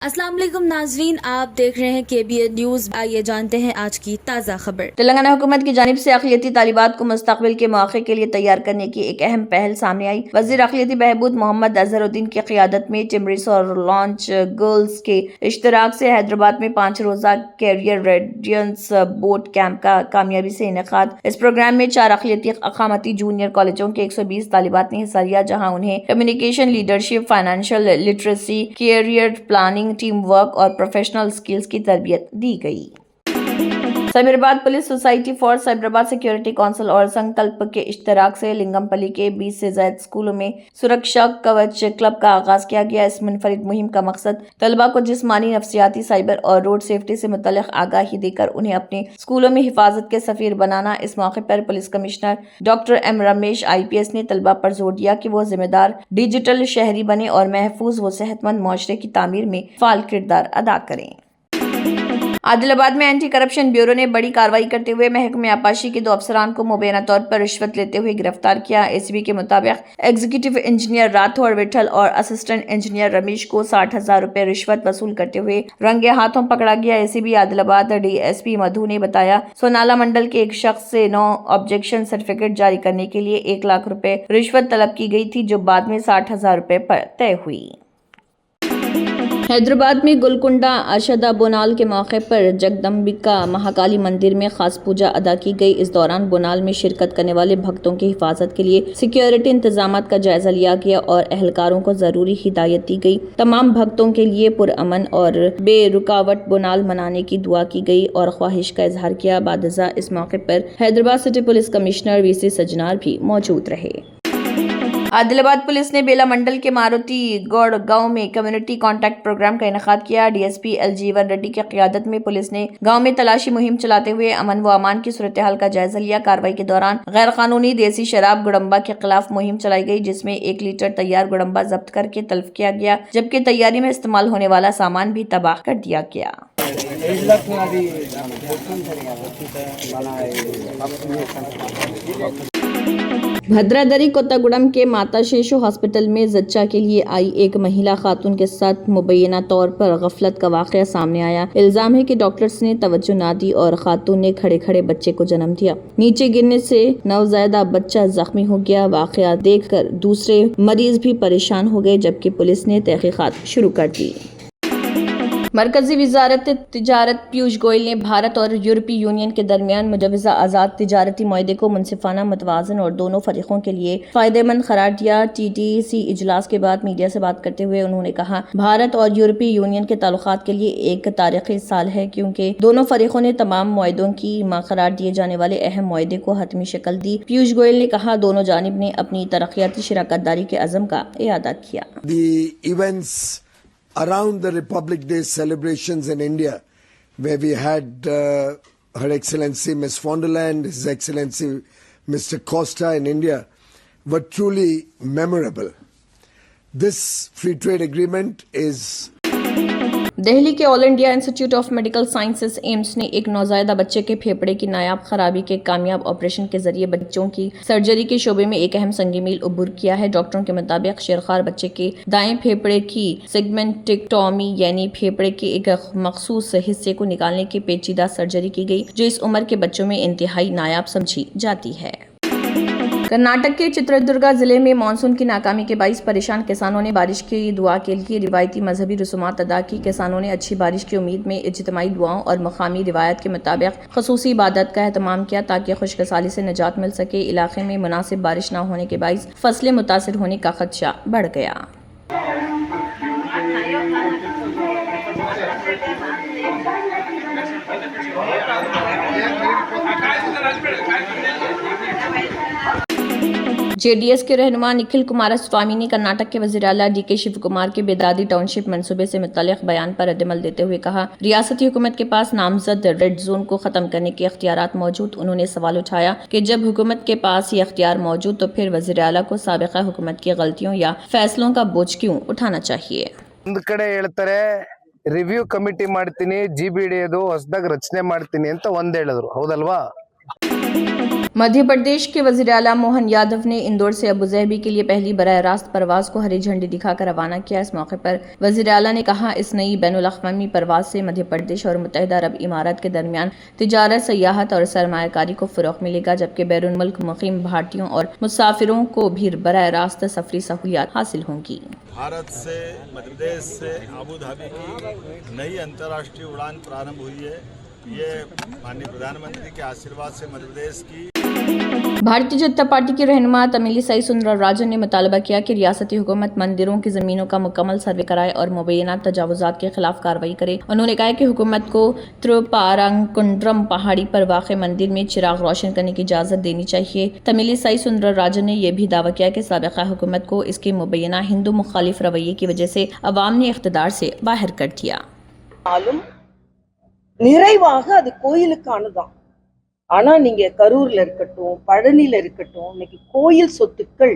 अस्सलाम वालेकुम नाजरीन, आप देख रहे हैं KBN न्यूज़। आइए जानते हैं आज की ताज़ा खबर। तेलंगाना हुकूमत की जानिब से अक़लियती तालिबात को मुस्तक़बिल के मौक़े के लिए तैयार करने की एक अहम पहल सामने आई। वज़ीर अक़लियती बहबूद मोहम्मद अज़हरुद्दीन की क़ियादत में टिमरिस और लॉन्च गर्ल्स के इश्तराक से हैदराबाद में 5 रोज़ा कैरियर रेडियंस बोट कैंप का कामयाबी से इनेकाद। इस प्रोग्राम में 4 अक़लियती अक़ामती जूनियर कॉलेजों के 120 तालिबात ने हिस्सा लिया, जहाँ उन्हें communication, leadership, financial literacy, career planning, team work और प्रोफेशनल स्किल्स की तरबियत दी गई। Cyberabad police society for Cyberabad security council और संकल्प के इश्तराक से लिंगमपल्ली के 20 से ज्यादा स्कूलों में सुरक्षा कवच क्लब का आगाज किया गया। इस मुनफरिद मुहिम का मकसद तलबा को जिस्मानी, नफ्सियाती, साइबर और रोड सेफ्टी से मुतल्लिक आगाही देकर उन्हें अपने स्कूलों में हिफाजत के सफीर बनाना। इस मौके पर police commissioner doctor M Ramesh IPS ने तलबा पर जोर दिया कि वो जिम्मेदार डिजिटल शहरी बने और महफूज व सेहतमंद मुआशरे की तामीर में फाल किरदार अदा करें। आदिलाबाद में एंटी करप्शन ब्यूरो ने बड़ी कार्रवाई करते हुए महकमे आपाशी के 2 अफसरान को मुबैना तौर पर रिश्वत लेते हुए गिरफ्तार किया। ACB के मुताबिक एग्जीक्यूटिव इंजीनियर राठौड़ विठल और असिस्टेंट इंजीनियर रमेश को 60,000 रुपए रिश्वत वसूल करते हुए रंगे हाथों पकड़ा गया। ACB आदिलाबाद DSP मधु ने बताया, सोनाला मंडल के एक शख्स से नो ऑब्जेक्शन सर्टिफिकेट जारी करने के लिए 1 लाख रुपए रिश्वत तलब की गई थी, जो बाद में 60,000 रुपए पर तय हुई। हैदराबाद में गुलकुंडा आशदा बोनाल के मौके पर जगदम्बिका महाकाली मंदिर में खास पूजा अदा की गई। इस दौरान बोनाल में शिरकत करने वाले भक्तों की हिफाजत के लिए सिक्योरिटी इंतजामात का जायजा लिया गया और एहलकारों को जरूरी हिदायत दी गई। तमाम भक्तों के लिए पुरअमन और बेरुकावट बोनाल मनाने की दुआ की गई और ख्वाहिश का इजहार किया। बादजा इस मौके पर Hyderabad city police commissioner VC Sajjanar भी मौजूद रहे। आदिलाबाद पुलिस ने बेला मंडल के मारुति गौड़ गांव में कम्युनिटी कॉन्टैक्ट प्रोग्राम का इनेकाद किया। DSP LG1 रेड्डी की क़ियादत में पुलिस ने गांव में तलाशी मुहिम चलाते हुए अमन व अमान की सूरत हाल का जायजा लिया। कार्रवाई के दौरान गैर कानूनी देसी शराब गुड़म्बा के खिलाफ मुहिम चलाई गई, जिसमें 1 लीटर तैयार गुड़म्बा जब्त करके तल्फ किया गया, जबकि तैयारी में इस्तेमाल होने वाला सामान भी तबाह कर दिया गया। भद्रादरी कोत्तागुड़म के माता शेषु हॉस्पिटल में जच्चा के लिए आई एक महिला खातून के साथ मुबैना तौर पर गफलत का वाकया सामने आया। इल्जाम है कि डॉक्टर्स ने तवज्जो ना दी और खातून ने खड़े खड़े बच्चे को जन्म दिया। नीचे गिरने से नवजायदा बच्चा जख्मी हो गया। वाकया देखकर दूसरे मरीज भी परेशान हो गए, जबकि पुलिस ने तहकीकात शुरू कर दी। मरकजी वजारत तिजारत पीयूष गोयल ने भारत और यूरोपीय यूनियन के दरमियान मुजवजा आज़ाद तिजारती मुआहदे को मुनसिफाना, मुतवाज़न और दोनों फरीकों के लिए फायदेमंद करार दिया। TTC इजलास के बाद मीडिया से बात करते हुए उन्होंने कहा, भारत और यूरोपीय यूनियन के ताल्लुकात के लिए एक तारीखी साल है, क्योंकि दोनों फरीकों ने तमाम मुआहदों की मां करार दिए जाने वाले अहम मुआहदे को हतमी शक्ल दी। पीयूष गोयल ने कहा, दोनों जानिब ने अपनी तरक्याती शराकत दारी के अज़म का इआदा किया। Around the Republic Day celebrations in India, where we had Her Excellency Ms. von der Leyen, His Excellency Mr. Costa in India, were truly memorable. This free trade agreement is Delhi के all India institute of medical sciences AIIMS ने एक नौजायदा बच्चे के फेफड़े की नायाब खराबी के कामयाब ऑपरेशन के जरिए बच्चों की सर्जरी के शोबे में एक अहम संगी मील अबूर किया है। डॉक्टरों के मुताबिक शेरखार बच्चे के दाएं फेफड़े की सेगमेंटेक्टोमी यानी फेफड़े के एक मखसूस हिस्से को निकालने की पेचीदा सर्जरी की गई, जो इस उम्र के बच्चों में इंतहाई नायाब समझी जाती है। कर्नाटक के चित्रदुर्गा जिले में मानसून की नाकामी के बाइस परेशान किसानों ने बारिश की दुआ के लिए रिवायती मजहबी रसूमात अदा की। किसानों ने अच्छी बारिश की उम्मीद में इज्तिमाई दुआओं और मकामी रिवायत के मुताबिक खसूसी इबादत का एहतमाम किया, ताकि खुशकसाली से निजात मिल सके। इलाके में मुनासिब बारिश न होने के बाइस फसलें मुतासिर होने का खदशा बढ़ गया। JDS के रहनुमा निखिल कुमारस्वामी ने कर्नाटक के वज़ीर आला DK शिवकुमार के बेदादी टाउनशिप मंसूबे से मुतल्लिक बयान पर रद्दमल देते हुए कहा, रियासती हुकूमत के पास नामजद रेड जोन को खत्म करने के इख्तियारात मौजूद। उन्होंने सवाल उठाया कि जब हुकूमत के पास ये इख्तियार मौजूद, तो फिर वज़ीर आला को साबिक़ा हुकूमत की गलतियों या फैसलों का बोझ क्यों उठाना चाहिए। ಒಂದು ಕಡೆ ಹೇಳ್ತಾರೆ ರಿವ್ಯೂ ಕಮಿಟಿ ಮಾಡ್ತೀನಿ, GBD ಹೊಸದಾಗಿ ರಚನೆ ಮಾಡ್ತೀನಿ ಅಂತ ಒಂದ್ ಹೇಳಿದ್ರು, ಹೌದಲ್ವಾ? मध्य प्रदेश के वज़ीर आला मोहन यादव ने इंदौर से अबुज़हबी के लिए पहली बराह रास्त परवाज को हरी झंडी दिखाकर रवाना किया। इस मौके पर वज़ीर आला ने कहा, इस नई बैनुल-अक़वामी परवाज से मध्य प्रदेश और मुत्तहिदा अरब इमारात के दरमियान तिजारत, सयाहत और सरमायाकारी को फ़रोग़ मिलेगा, जबकि बैरून मुल्क मुक़ीम भारतीयों और मुसाफिरों को भी बराह रास्त सफरी सहूलियात हासिल होंगी। भारत से मध्य प्रदेश से अबू धाबी की नई अंतर्राष्ट्रीय उड़ान प्रारंभ हुई है। ये माननीय प्रधानमंत्री के आशीर्वाद से मध्य प्रदेश की। भारतीय जनता पार्टी की रहनुमा तमिलिसाई सुंदरराजन ने मुतालबा किया कि रियासती हुकूमत मंदिरों की जमीनों का मुकम्मल सर्वे कराए और मुबैना तजावुजात के खिलाफ कार्रवाई करे। उन्होंने कहा कि हुकूमत को त्रिपुरारंकुंड्रम पहाड़ी पर वाक़ मंदिर में चिराग रोशन करने की इजाज़त देनी चाहिए। तमिलिसाई सुंदरराजन ने यह भी दावा किया कि साबिक़ा हुकूमत को इसके मुबैना हिंदू मुखालिफ रवैये की वजह से अवाम ने इख्तिदार से बाहर कर दिया। நிறைவாக அது கோயிலுக்கானதான். ஆனா நீங்க கரூர்ல இருக்கட்டும், பழனில இருக்கட்டும், இன்னைக்கு கோயில் சொத்துக்கள்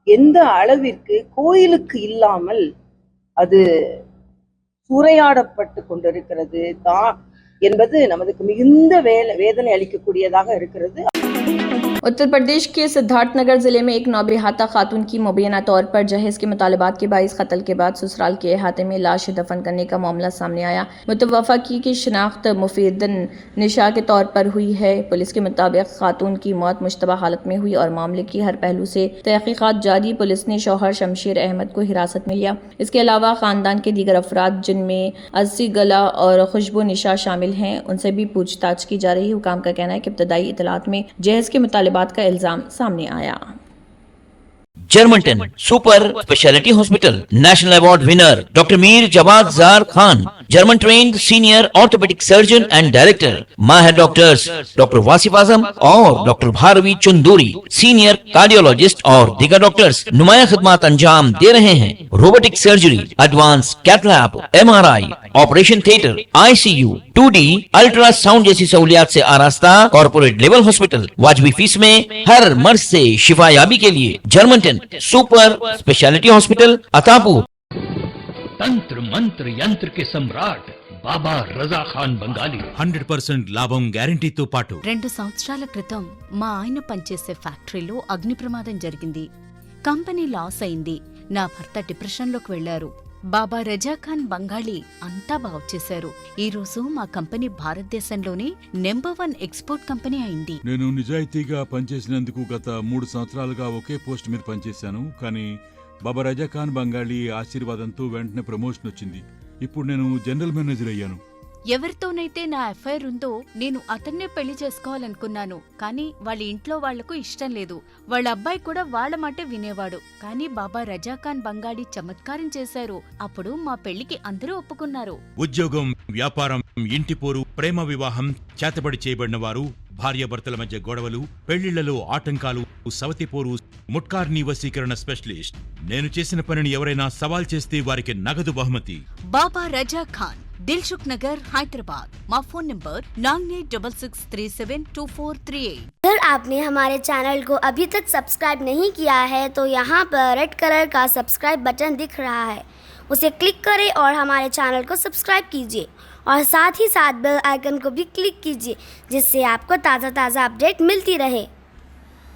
எந்த அளவிற்கு கோயிலுக்கு இல்லாமல் அது சூறையாடப்பட்டு கொண்டிருக்கிறது தான் என்பது நமக்கு மிகுந்த வேதனை அளிக்கக்கூடியதாக இருக்கிறது. उत्तर प्रदेश के सिद्धार्थनगर जिले में एक नौबेहाता खातून की मुबैना तौर पर जहेज के मुतालबात के बाइस कत्ल के बाद ससुराल के अहाते में लाश दफन करने का मामला सामने आया। मुतवफ़ा की शिनाख्त मुफीदन निशा के तौर पर हुई है। पुलिस के मुताबिक खातून की मौत मुश्तबा हालत में हुई और मामले की हर पहलू से तहकीकात जारी। पुलिस ने शौहर शमशेर अहमद को हिरासत में लिया। इसके अलावा खानदान के दीगर अफराद जिनमें अस्सी गला और खुशबू निशा शामिल हैं, उनसे भी पूछताछ की जा रही। हुकाम का कहना है कि इब्तदाई इतलात में जहेज के मुतालबात का इल्जाम सामने आया। Germanten super speciality hospital national award winner doctor Mir Jawad Zar Khan, German trained senior orthopaedic surgeon and director, माहिर डॉक्टर्स डॉक्टर वासिफ आजम और doctor Bharavi Chanduri, senior cardiologist और दीगर डॉक्टर्स नुमाया खिदमत अंजाम दे रहे हैं। Robotic surgery, advance cath lab, MRI, operation theatre, ICU, 2D ultrasound जैसी सहूलियात से आरास्ता कॉर्पोरेट लेवल हॉस्पिटल। वाजबी फीस में हर मर्ज से शिफायाबी के लिए Germanton super speciality hospital Attapur. तंत्र मंत्र यंत्र के सम्राट బాబా రజా ఖాన్ బంగాలి 100% లాభం గ్యారెంటీతో పాటు 2 సంవత్సరాల క్రితం మా ఆయన పనిచేసే ఫ్యాక్టరీలో అగ్ని ప్రమాదం జరిగింది. కంపెనీ లాస్ అయింది. నా భర్త డిప్రెషన్లోకి వెళ్లారు. బాబా రజా ఖాన్ బంగాళీ అంతా బాగు చేశారు. ఈ రోజు మా కంపెనీ భారతదేశంలోనే నెంబర్ 1 ఎక్స్పోర్ట్ కంపెనీ అయింది. నేను నిజాయితీగా పనిచేసినందుకు గత 3 సంవత్సరాలుగా ఒకే పోస్ట్ మీద పనిచేశాను. కానీ బాబా రజా ఖాన్ బంగాళీ ఆశీర్వాదంతో వెంటనే ప్రమోషన్ వచ్చింది. ఇప్పుడు నేను జనరల్ మేనేజర్ అయ్యాను. ఎవరితోనైతే నా అఫైర్ ఉందో నేను అతన్నే పెళ్లి చేసుకోవాలనుకున్నాను. కానీ వాళ్ళ ఇంట్లో వాళ్లకు ఇష్టం లేదు. వాళ్ళ అబ్బాయి కూడా వాళ్ళ మాటే వినేవాడు. కానీ బాబా రజా ఖాన్ బంగాళీ చమత్కారం చేశారు. అప్పుడు మా పెళ్లికి అందరూ ఒప్పుకున్నారు. ఉద్యోగం, వ్యాపారం, ఇంటి పోరు, ప్రేమ వివాహం, చేతబడి చేయబడిన వారు, భార్యాభర్తల మధ్య గొడవలు, పెళ్లిళ్లలో ఆటంకాలు, సవతిపోరు, ముట్కార్నీ వశీకరణ స్పెషలిస్ట్. నేను చేసిన పనిని ఎవరైనా సవాల్ చేస్తే వారికి నగదు బహుమతి. బాబా రజా ఖాన్, दिलसुख नगर, हैदराबाद। माँ फोन नंबर 9866372438। अगर आपने हमारे चैनल को अभी तक सब्सक्राइब नहीं किया है तो यहाँ पर रेड कलर का सब्सक्राइब बटन दिख रहा है, उसे क्लिक करें और हमारे चैनल को सब्सक्राइब कीजिए और साथ ही साथ बेल आइकन को भी क्लिक कीजिए, जिससे आपको ताज़ा अपडेट मिलती रहे।